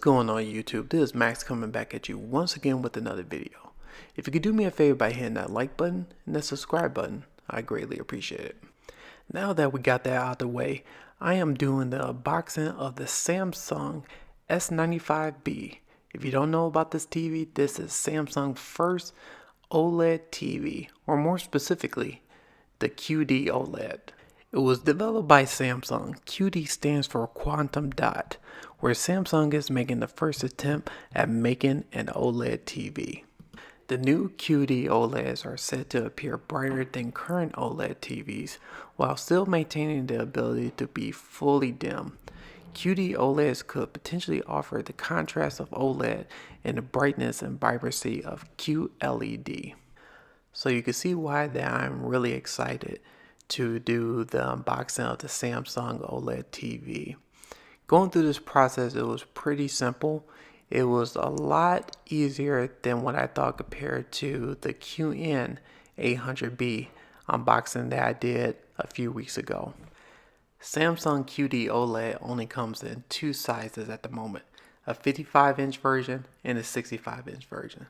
going on YouTube? This is Max coming back at you once again with another video. If you could do me a favor by hitting that like button and that subscribe button, I greatly appreciate it. Now that we got that out of the way, I am doing the unboxing of the Samsung S95B. If you don't know about this TV, this is Samsung's first OLED TV, or more specifically, the qd-oled. It was developed by Samsung. QD stands for quantum dot, where Samsung is making the first attempt at making an OLED TV. The new qd-oleds are said to appear brighter than current OLED TVs, while still maintaining the ability to be fully dim. qd-oleds could potentially offer the contrast of OLED and the brightness and vibrancy of QLED. So you can see why that I'm really excited to do the unboxing of the Samsung OLED TV. Going through this process, it was pretty simple. It was a lot easier than what I thought compared to the qn-800B unboxing that I did a few weeks ago. Samsung qd-oled only comes in two sizes at the moment, a 55-inch version and a 65-inch version.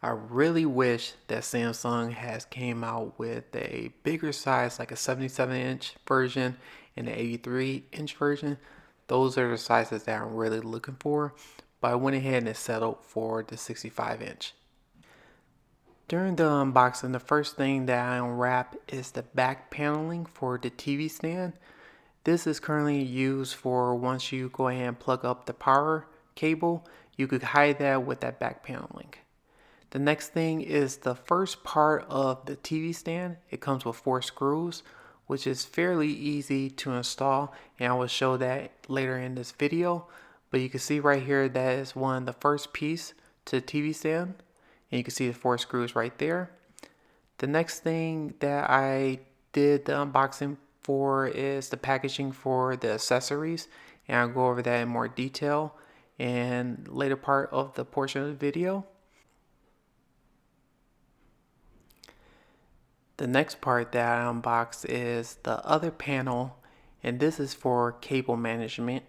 I really wish that Samsung has came out with a bigger size, like a 77-inch version and an 83-inch version. Those are the sizes that I'm really looking for, but I went ahead and settled for the 65-inch. During the unboxing, the first thing that I unwrap is the back paneling for the TV stand. This is currently used for once you go ahead and plug up the power cable, you could hide that with that back paneling. The next thing is the first part of the TV stand. It comes with 4 screws, which is fairly easy to install, and I will show that later in this video. But you can see right here that is the first piece to the TV stand, and you can see the 4 screws right there. The next thing that I did the unboxing for is the packaging for the accessories, and I'll go over that in more detail in later part of the portion of the video. The next part that I unbox is the other panel, and this is for cable management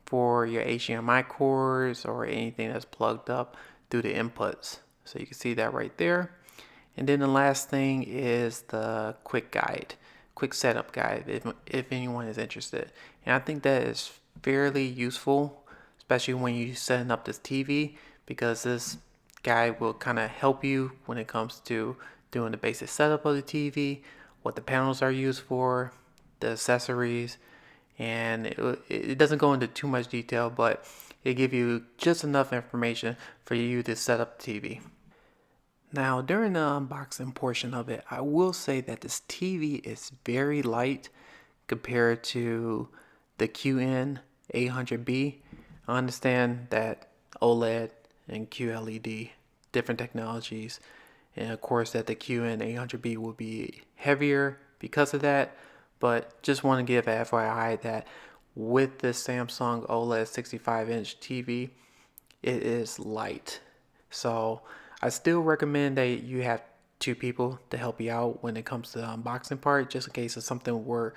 for your HDMI cords or anything that's plugged up through the inputs. So you can see that right there. And then the last thing is the quick setup guide if anyone is interested. And I think that is fairly useful, especially when you're setting up this TV, because this guide will kind of help you when it comes to doing the basic setup of the TV, what the panels are used for, the accessories, and it doesn't go into too much detail, but it gives you just enough information for you to set up the TV. Now, during the unboxing portion of it, I will say that this TV is very light compared to the qn-800B. I understand that OLED and QLED, different technologies, and of course that the qn-800B will be heavier because of that, but just want to give an FYI that with the Samsung OLED 65-inch TV, it is light. So I still recommend that you have 2 people to help you out when it comes to the unboxing part, just in case if something were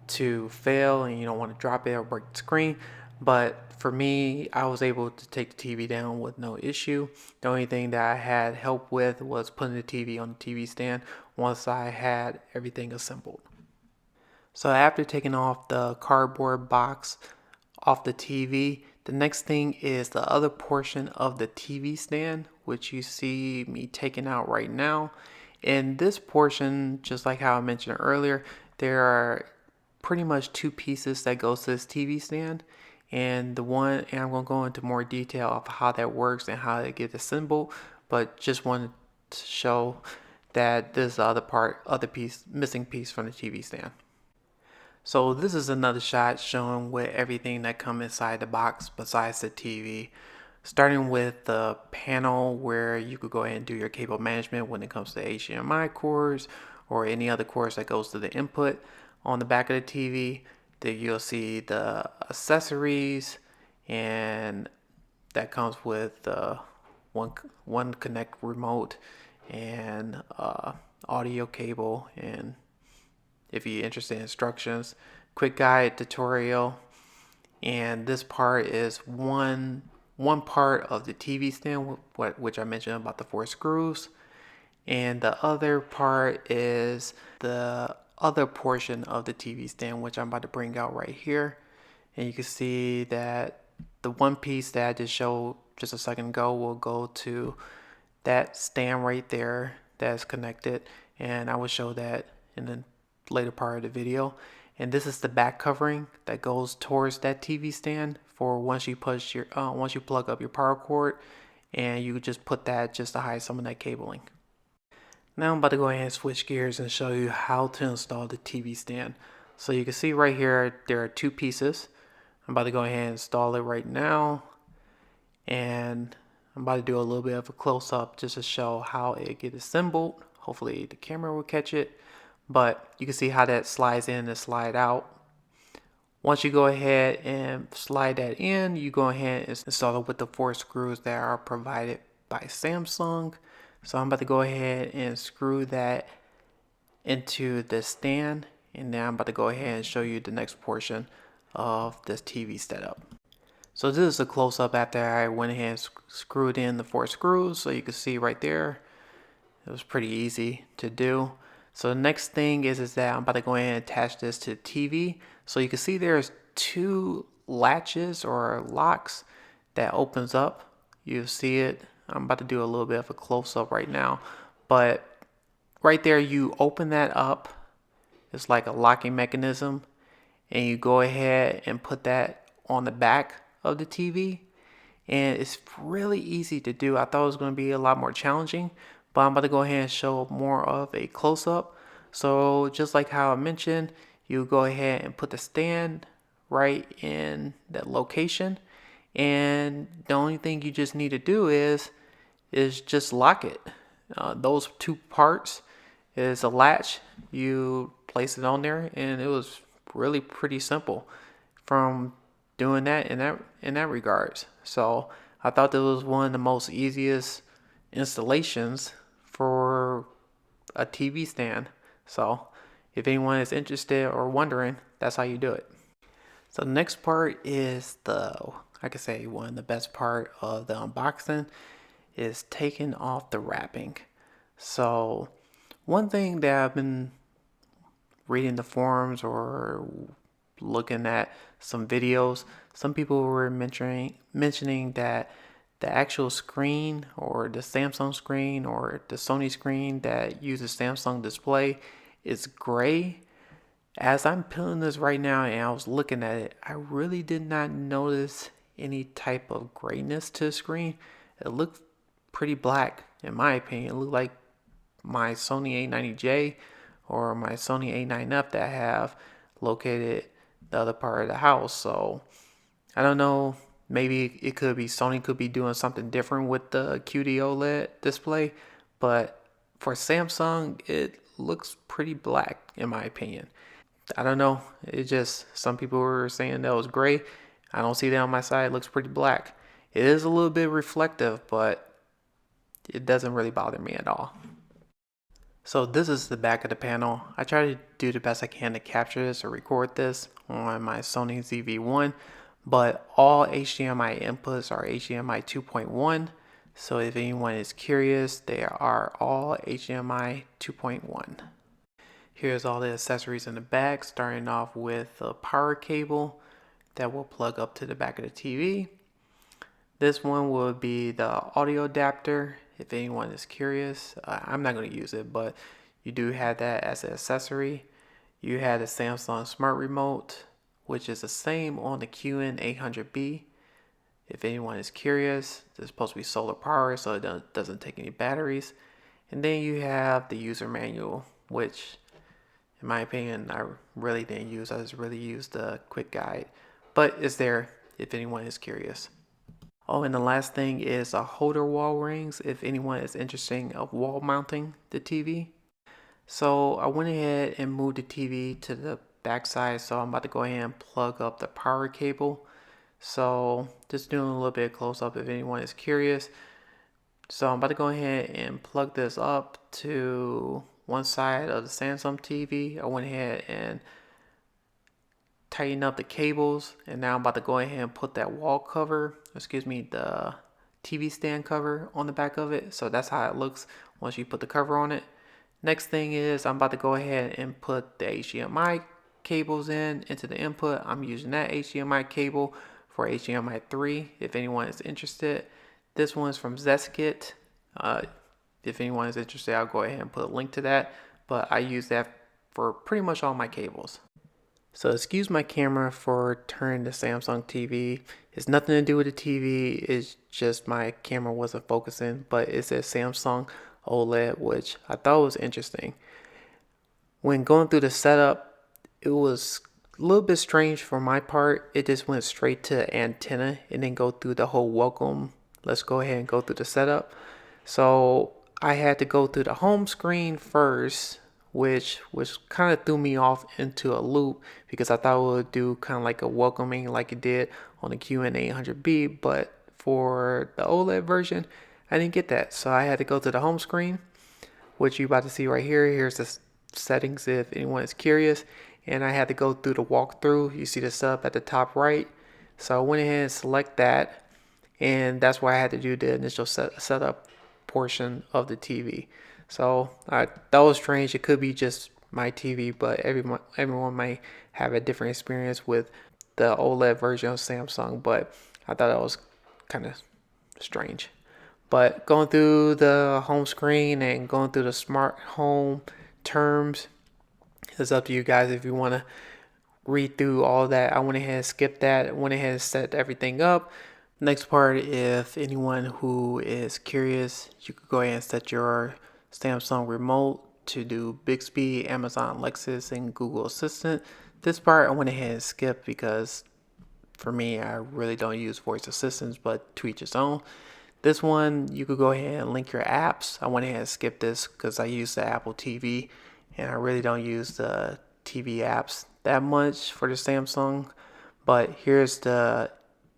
to fail and you don't want to drop it or break the screen. But for me, I was able to take the TV down with no issue. The only thing that I had help with was putting the TV on the TV stand once I had everything assembled. So after taking off the cardboard box off the TV, the next thing is the other portion of the TV stand, which you see me taking out right now. In this portion, just like how I mentioned earlier, there are pretty much 2 pieces that goes to this TV stand, and I'm going to go into more detail of how that works and how it gets assembled, but just wanted to show that this is the other missing piece from the TV stand. So this is another shot showing with everything that comes inside the box besides the TV. Starting with the panel where you could go ahead and do your cable management when it comes to HDMI cords or any other cords that goes to the input. On the back of the TV, that you'll see the accessories, and that comes with one connect remote and audio cable, and if you're interested in instructions, quick guide tutorial, and this part is one part of the TV stand, which I mentioned about the 4 screws, and the other part is the other portion of the TV stand, which I'm about to bring out right here. And you can see that the one piece that I just showed just a second ago will go to that stand right there that's connected, and I will show that in the later part of the video. And this is the back covering that goes towards that TV stand for once you plug up your power cord, and you just put that just to hide some of that cabling. Now I'm about to go ahead and switch gears and show you how to install the TV stand. So you can see right here there are 2 pieces. I'm about to go ahead and install it right now, and I'm about to do a little bit of a close-up just to show how it gets assembled. Hopefully the camera will catch it, but you can see how that slides in and slide out. Once you go ahead and slide that in, you go ahead and install it with the 4 screws that are provided by Samsung. So I'm about to go ahead and screw that into the stand, and now I'm about to go ahead and show you the next portion of this TV setup. So this is a close-up after I went ahead and screwed in the 4 screws. So you can see right there, it was pretty easy to do. So the next thing is that I'm about to go ahead and attach this to the TV. So you can see there's 2 latches or locks that opens up. You see it. I'm about to do a little bit of a close-up right now, but right there you open that up. It's like a locking mechanism, and you go ahead and put that on the back of the TV, and it's really easy to do. I thought it was going to be a lot more challenging, but I'm about to go ahead and show more of a close-up. So just like how I mentioned, you go ahead and put the stand right in that location, and the only thing you just need to do is just lock it. Those 2 parts is a latch. You place it on there, and it was really pretty simple from doing that in that regards. So I thought that was one of the most easiest installations for a TV stand. So if anyone is interested or wondering, that's how you do it. So the next part is I could say one of the best part of the unboxing is taking off the wrapping. So one thing that I've been reading the forums or looking at some videos, some people were mentioning that the actual screen, or the Samsung screen or the Sony screen that uses Samsung display, is gray. As I'm peeling this right now and I was looking at it, I really did not notice any type of grayness to the screen. It looked pretty black in my opinion. It looked like my Sony A90J or my Sony A9F that I have located the other part of the house. So I don't know, maybe it could be Sony could be doing something different with the qd-oled display, but for Samsung it looks pretty black in my opinion. I don't know, it just, some people were saying that was gray. I don't see that on my side. It looks pretty black. It is a little bit reflective, but it doesn't really bother me at all. So this is the back of the panel. I try to do the best I can to capture this or record this on my Sony ZV-1, but all HDMI inputs are HDMI 2.1. So if anyone is curious, they are all HDMI 2.1. Here's all the accessories in the back, starting off with a power cable that will plug up to the back of the TV. This one will be the audio adapter, if anyone is curious. I'm not going to use it, but you do have that as an accessory. You have the Samsung Smart Remote, which is the same on the qd-800B. If anyone is curious, it's supposed to be solar power, so it doesn't take any batteries. And then you have the user manual, which in my opinion, I really didn't use. I just really used the quick guide, but it's there if anyone is curious. Oh, and the last thing is a holder wall rings if anyone is interested in wall mounting the TV. So I went ahead and moved the TV to the back side, so I'm about to go ahead and plug up the power cable. So just doing a little bit of close up if anyone is curious. So I'm about to go ahead and plug this up to one side of the Samsung TV. I went ahead and tighten up the cables, and now I'm about to go ahead and put that wall cover, excuse me, the TV stand cover on the back of it. So that's how it looks once you put the cover on it. Next thing is I'm about to go ahead and put the HDMI cables into the input. I'm using that HDMI cable for HDMI 3 if anyone is interested. This one's from Zeskit. If anyone is interested, I'll go ahead and put a link to that, but I use that for pretty much all my cables. So excuse my camera for turning the Samsung TV. It's nothing to do with the TV, it's just my camera wasn't focusing, but it says Samsung OLED, which I thought was interesting. When going through the setup, it was a little bit strange for my part. It just went straight to antenna and then go through the whole welcome. Let's go ahead and go through the setup. So I had to go through the home screen first, which kind of threw me off into a loop because I thought it would do kind of like a welcoming like it did on the qd-800B, but for the OLED version, I didn't get that. So I had to go to the home screen, which you're about to see right here. Here's the settings if anyone is curious. And I had to go through the walkthrough. You see the setup at the top right. So I went ahead and select that. And that's why I had to do the initial setup portion of the TV. So that was strange. It could be just my TV, but everyone might have a different experience with the OLED version of Samsung. But I thought that was kind of strange. But going through the home screen and going through the smart home terms, it's up to you guys if you want to read through all that. I went ahead and skipped that. Went ahead and set everything up. Next part, if anyone who is curious, you could go ahead and set your Samsung remote to do Bixby, Amazon Alexa, and Google Assistant. This part I went ahead and skipped because for me, I really don't use voice assistants, but to each its own. This one, you could go ahead and link your apps. I went ahead and skipped this because I use the Apple TV and I really don't use the TV apps that much for the Samsung. But here's the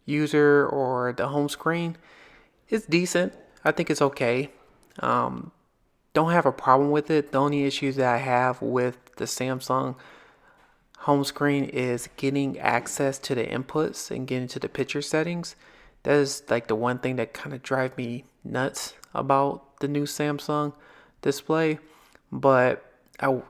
user or the home screen. It's decent. I think it's okay. Don't have a problem with it. The only issues that I have with the Samsung home screen is getting access to the inputs and getting to the picture settings. That is like the one thing that kind of drives me nuts about the new Samsung display. But I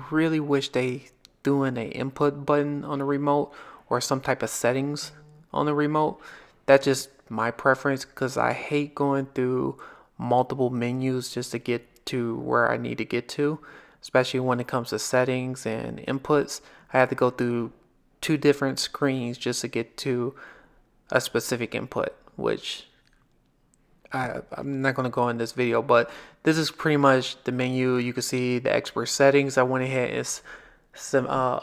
really wish they threw in an input button on the remote or some type of settings on the remote. That's just my preference because I hate going through multiple menus just to get to where I need to get to, especially when it comes to settings and inputs. I have to go through 2 different screens just to get to a specific input, which I'm not going to go in this video, but this is pretty much the menu. You can see the expert settings. I went ahead and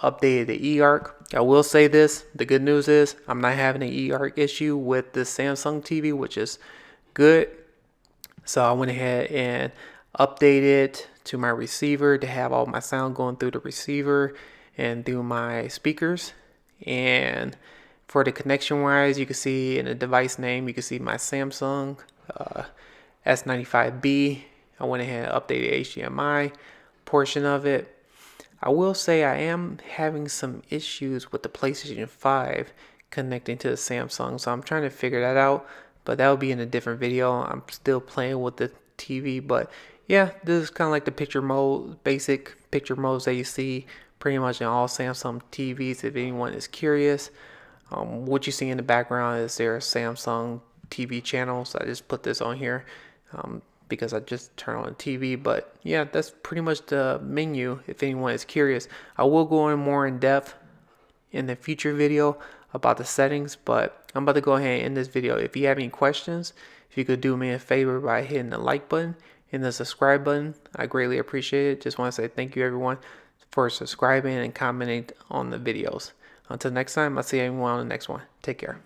updated the eARC. I will say this, the good news is I'm not having an eARC issue with the Samsung TV, which is good. So I went ahead and updated to my receiver to have all my sound going through the receiver and through my speakers. And for the connection wise, you can see in the device name, you can see my Samsung S95B. I went ahead and updated HDMI portion of it. I will say I am having some issues with the PlayStation 5 connecting to the Samsung, so I'm trying to figure that out, but that will be in a different video. I'm still playing with the TV, but yeah, this is kind of like the picture mode, basic picture modes that you see pretty much in all Samsung TVs if anyone is curious. What you see in the background is their Samsung TV channel, so I just put this on here because I just turned on the TV. But yeah, that's pretty much the menu if anyone is curious. I will go in more in depth in the future video about the settings, but I'm about to go ahead and end this video. If you have any questions, if you could do me a favor by hitting the like button and the subscribe button, I greatly appreciate it. Just want to say thank you everyone for subscribing and commenting on the videos. Until next time, I'll see everyone on the next one. Take care.